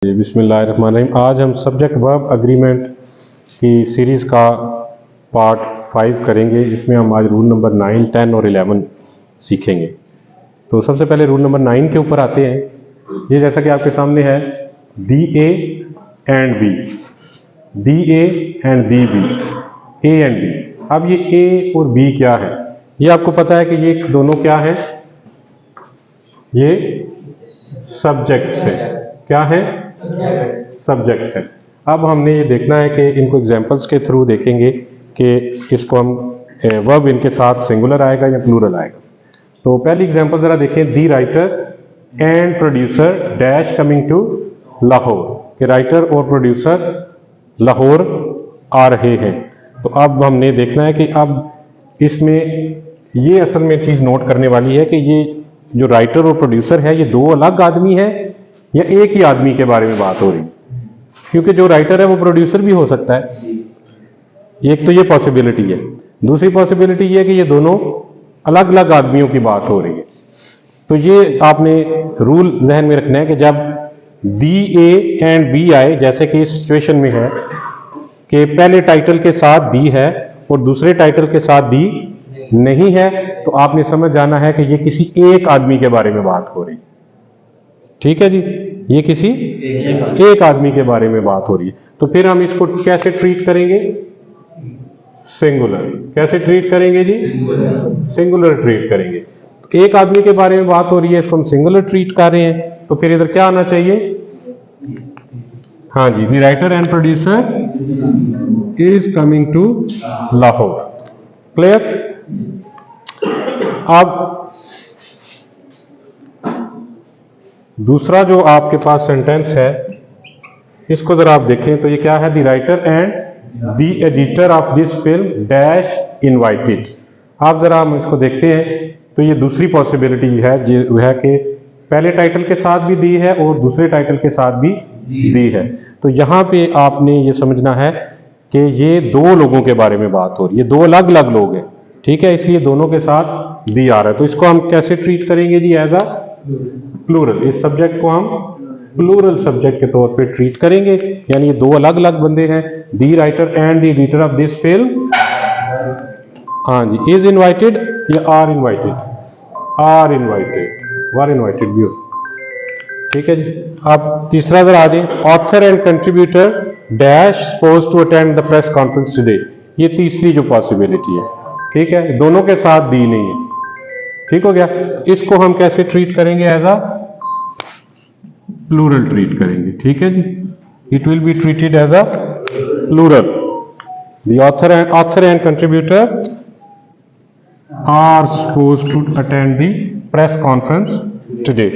बिस्मिल्लाहिर्रहमानिर्रहीम। आज हम सब्जेक्ट वर्ब एग्रीमेंट की सीरीज़ का पार्ट 5 करेंगे। इसमें हम आज रूल नंबर 9, 10 और 11 सीखेंगे। तो सबसे पहले रूल नंबर 9 के ऊपर आते हैं। ये जैसा कि आपके सामने है, the A and B, the A and the B, A and B. अब ये ए और बी क्या है, ये आपको पता है कि ये दोनों क्या है, ये सब्जेक्ट है। क्या है? सब्जेक्ट है। अब हमने ये देखना है कि इनको एग्जांपल्स के थ्रू देखेंगे कि इसको हम वर्ब इनके साथ सिंगुलर आएगा या प्लूरल आएगा। तो पहली एग्जांपल जरा देखें। The writer and producer dash coming to Lahore, कि राइटर और प्रोड्यूसर लाहौर आ रहे हैं। तो अब हमने देखना है कि अब इसमें ये असल में चीज़ नोट करने वाली है कि ये जो राइटर और प्रोड्यूसर है, ये दो अलग आदमी है या एक ही आदमी के बारे में बात हो रही है। क्योंकि जो राइटर है वो प्रोड्यूसर भी हो सकता है। एक तो ये पॉसिबिलिटी है। दूसरी पॉसिबिलिटी ये है कि ये दोनों अलग अलग आदमियों की बात हो रही है। तो ये आपने रूल जहन में रखना है कि जब दी ए एंड बी आए, जैसे कि इस सिचुएशन में है कि पहले टाइटल के साथ दी है और दूसरे टाइटल के साथ दी नहीं है, तो आपने समझ जाना है कि ये किसी एक आदमी के बारे में बात हो रही है। ठीक है जी, ये किसी एक आदमी के बारे में बात हो रही है। तो फिर हम इसको कैसे ट्रीट करेंगे? सिंगुलर। कैसे ट्रीट करेंगे जी? सिंगुलर ट्रीट करेंगे। तो एक आदमी के बारे में बात हो रही है, इसको हम सिंगुलर ट्रीट कर रहे हैं। तो फिर इधर क्या आना चाहिए? हाँ जी, the writer and producer is coming to Lahore. Clear? अब दूसरा जो आपके पास सेंटेंस है, इसको जरा आप देखें तो ये क्या है? The writer and the editor of this film dash invited. आप जरा हम इसको देखते हैं तो ये दूसरी पॉसिबिलिटी है जो है कि पहले टाइटल के साथ भी दी है और दूसरे टाइटल के साथ भी दी है। तो यहाँ पे आपने ये समझना है कि ये दो लोगों के बारे में बात हो रही है, दो अलग अलग लोग हैं। ठीक है, इसलिए दोनों के साथ दी आ रहा है। तो इसको हम कैसे ट्रीट करेंगे जी? As a plural. इस सब्जेक्ट को हम प्लूरल सब्जेक्ट के तौर पे ट्रीट करेंगे, यानी ये दो अलग अलग बंदे हैं। The writer and the editor of this film, हाँ जी, इज इनवाइटेड या are invited? Are invited, were invited भी हो। ठीक है जी। अब तीसरा जरा आ जाए। Author and contributor dash suppose to attend the press conference today. ये तीसरी जो पॉसिबिलिटी है। ठीक है, दोनों के साथ दी नहीं है। ठीक हो गया। इसको हम कैसे ट्रीट करेंगे? एज अ प्लूरल ट्रीट करेंगे। ठीक है जी, it will be treated as a plural. The author and contributor are suppose to attend the press conference today.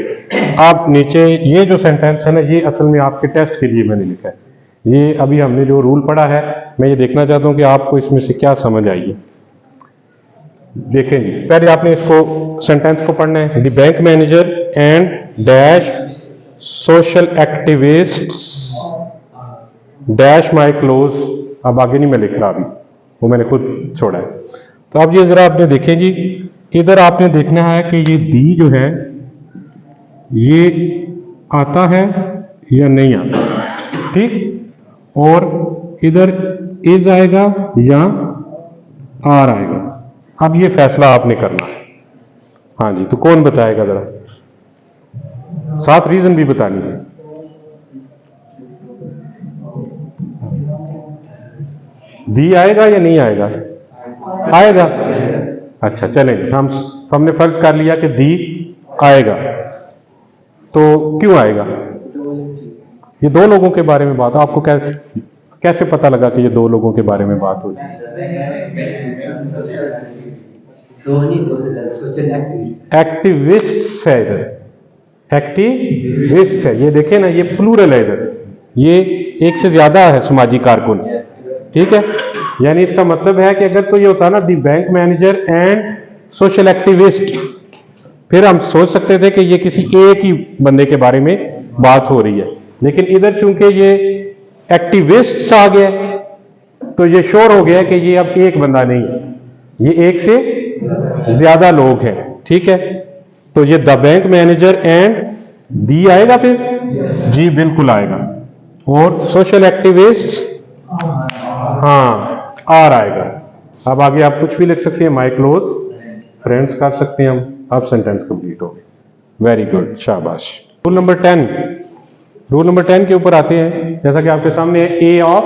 आप नीचे ये जो सेंटेंस है ना, ये असल में आपके टेस्ट के लिए मैंने लिखा है। ये अभी हमने जो रूल पढ़ा है, मैं ये देखना चाहता हूं कि आपको इसमें से क्या समझ आई है। देखें जी, पहले आपने इसको सेंटेंस को पढ़ना है। The bank manager and dash social activists dash my close. अब आगे नहीं मैं लिख रहा, अभी वो मैंने खुद छोड़ा है। तो अब ये जरा आपने देखें जी, इधर आपने देखना है कि ये दी जो है ये आता है या नहीं आता। ठीक, और इधर इज आएगा या आर आएगा। अब ये फैसला आपने करना है। हाँ जी, तो कौन बताएगा? जरा साथ रीजन भी बतानी है। दी आएगा या नहीं आएगा? आएगा। अच्छा, चलें, हमने फर्ज कर लिया कि दी आएगा। तो क्यों आएगा? ये दो लोगों के बारे में बात। आपको कैसे पता लगा कि ये दो लोगों के बारे में बात हो रही है? एक्टिविस्ट है इधर, एक्टिविस्ट है। ये देखें ना, ये प्लूरल है इधर, ये एक से ज्यादा है समाजी कारकुन। ठीक है, यानी इसका मतलब है कि अगर तो ये होता ना the bank manager and social activist, फिर हम सोच सकते थे कि ये किसी एक ही बंदे के बारे में बात हो रही है। लेकिन इधर चूंकि ये एक्टिविस्ट्स आ गया, तो ये श्योर हो गया कि ये अब एक बंदा नहीं है, ये एक से ज्यादा लोग हैं। ठीक है, तो ये the bank manager and the आएगा फिर जी बिल्कुल आएगा। और सोशल एक्टिविस्ट, हाँ आर आएगा। अब आगे आप कुछ भी लिख सकते हैं, माई क्लोज फ्रेंड्स कर सकते हैं हम। अब सेंटेंस कंप्लीट हो गया। वेरी गुड, शाबाश। रूल नंबर 10, रूल नंबर 10 के ऊपर आते हैं। जैसा कि आपके सामने है ए ऑफ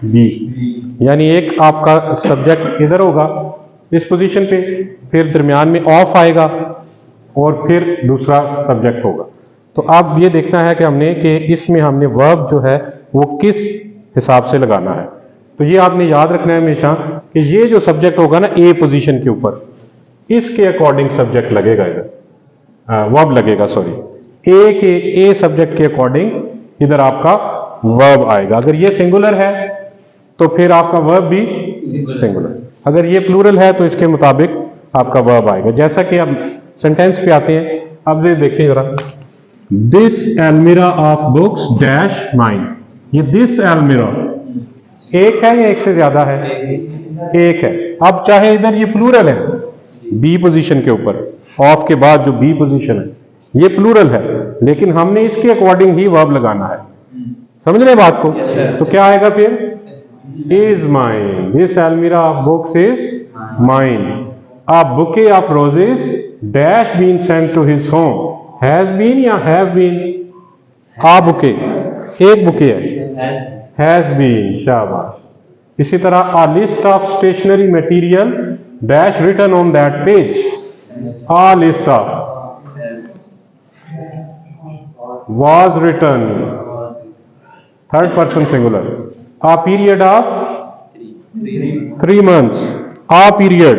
बी, यानी एक आपका सब्जेक्ट इधर होगा इस पोजीशन पे, फिर दरमियान में ऑफ आएगा और फिर दूसरा सब्जेक्ट होगा। तो अब ये देखना है कि हमने कि इसमें हमने वर्ब जो है वो किस हिसाब से लगाना है। तो ये आपने याद रखना है हमेशा कि ये जो सब्जेक्ट होगा ना ए पोजीशन के ऊपर, इसके अकॉर्डिंग सब्जेक्ट लगेगा इधर, वर्ब लगेगा, सॉरी, ए के ए सब्जेक्ट के अकॉर्डिंग इधर आपका वर्ब आएगा। अगर ये सिंगुलर है तो फिर आपका वर्ब भी सिंगुलर, अगर ये प्लूरल है तो इसके मुताबिक आपका वर्ब आएगा। जैसा कि अब सेंटेंस पे आते हैं, अब ये देखिए जरा, this almirah of books dash mine. ये दिस एलमीरा एक है या एक से ज्यादा है? एक है। अब चाहे इधर ये प्लूरल है, बी पोजीशन के ऊपर, ऑफ के बाद जो बी पोजीशन है ये प्लूरल है, लेकिन हमने इसके अकॉर्डिंग ही वर्ब लगाना है। समझ रहे बात को? तो क्या आएगा फिर? Is mine, this almirah of books is mine. A bouquet of roses dash been sent to his home. Has been या हैव बीन? आ बुके, एक बुके है, हैज बीन, शाबाश। इसी तरह a list of stationery material dash written on that page. A list of was written, third person singular. A period of 3 months, a period,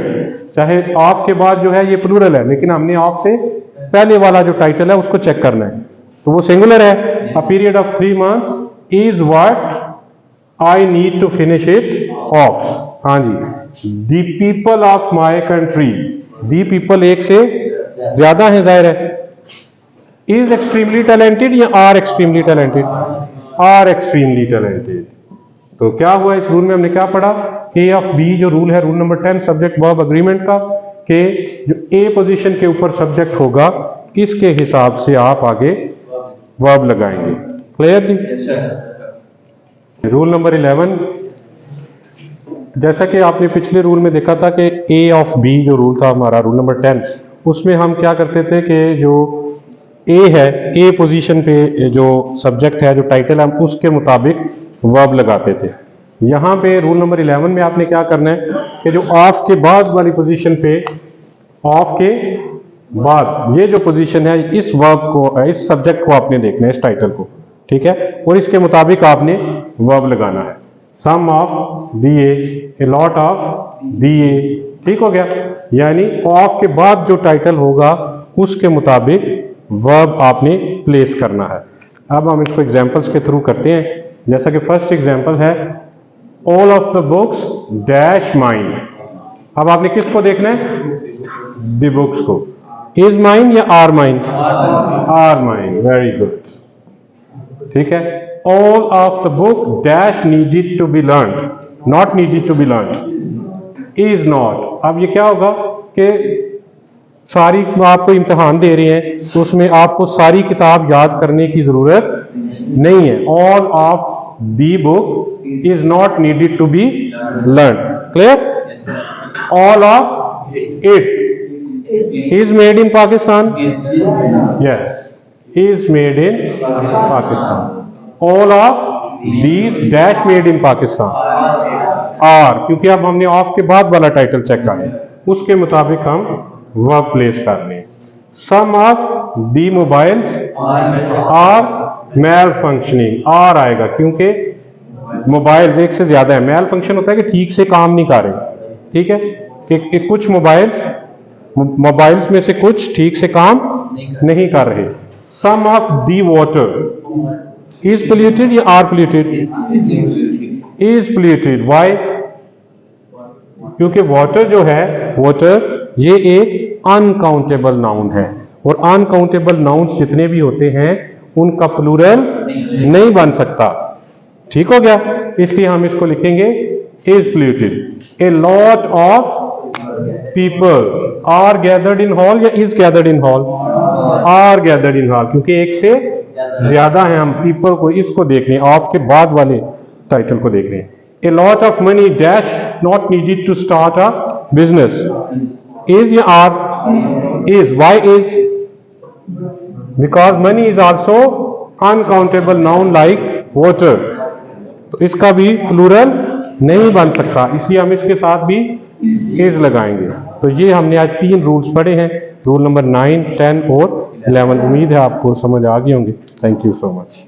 चाहे of के बाद जो है ये प्लूरल है, लेकिन हमने ऑफ से पहले वाला जो टाइटल है उसको चेक करना है, तो वो सिंगुलर है। A period of 3 months is what I need to finish it off। हाँ जी, the people of my country, the people एक से ज्यादा है, जाहिर है। इज एक्सट्रीमली टैलेंटेड या are extremely talented? Are extremely talented. तो क्या हुआ इस रूल में? हमने क्या पढ़ा? ए ऑफ बी जो रूल है, rule number 10 subject verb agreement का, कि जो ए पोजीशन के ऊपर सब्जेक्ट होगा किसके हिसाब से आप आगे वर्ब लगाएंगे। क्लियर जी? रूल नंबर 11, जैसा कि आपने पिछले रूल में देखा था कि ए ऑफ बी जो रूल था हमारा, रूल नंबर 10, उसमें हम क्या करते थे कि जो ए है, ए पोजीशन पे जो सब्जेक्ट है, जो टाइटल है, हम उसके मुताबिक वर्ब लगाते थे। यहाँ पे रूल नंबर 11 में आपने क्या करना है कि जो ऑफ के बाद वाली पोजीशन पे, ऑफ के बाद ये जो पोजीशन है, इस वर्ब को, इस सब्जेक्ट को आपने देखना है, इस टाइटल को, ठीक है, और इसके मुताबिक आपने वर्ब लगाना है। Some of B a lot of B A, ठीक हो गया। यानी ऑफ के बाद जो टाइटल होगा उसके मुताबिक वर्ब आपने प्लेस करना है। अब हम इसको एग्जांपल्स के थ्रू करते हैं। जैसा कि फर्स्ट एग्जांपल है, all of the books dash mine. अब आपने किसको देखना है? द बुक्स को। इज माइन या are mine? Are mine, very good, ठीक है। All of the book dash needed to be learn, not needed to be learn, is not. अब ये क्या होगा कि सारी आपको इम्तिहान दे रहे हैं तो उसमें आपको सारी किताब याद करने की जरूरत नहीं है। All of the book is not needed to be learn. Clear? All of it is made in Pakistan. Yes, is made in Pakistan. All of these dash made in Pakistan are, क्योंकि अब हमने ऑफ के बाद वाला टाइटल चेक करना है, उसके मुताबिक हम वर्ब प्लेस करने। Some of the mobiles are malfunctioning, are आएगा क्योंकि मोबाइल्स एक से ज्यादा है। मैल फंक्शन होता है कि ठीक से काम नहीं कर रहे, ठीक है, कि कुछ मोबाइल्स में से कुछ ठीक से काम नहीं कर रहे। Some of the water is polluted या are polluted? Is polluted. Why? क्योंकि वाटर जो है, वाटर ये एक अनकाउंटेबल नाउन है, और अनकाउंटेबल नाउन जितने भी होते हैं उनका प्लूरल नहीं बन सकता। ठीक हो गया? इसलिए हम इसको लिखेंगे is polluted. A lot of people are gathered in hall या is gathered in hall? Are gathered in hall, क्योंकि एक से ज्यादा हैं, हम पीपल को इसको देख रहे हैं, ऑफ के बाद वाले टाइटल को देख रहे हैं। A lot of money dash not needed to start a business. Is या are? Is. Why is? Because money is also uncountable noun like water. तो इसका भी प्लूरल नहीं बन सकता, इसलिए हम इसके साथ भी इज लगाएंगे। तो ये हमने आज 3 रूल्स पढ़े हैं, रूल नंबर 9, 10 और 11। उम्मीद है आपको समझ आ गए होंगे। Thank you so much.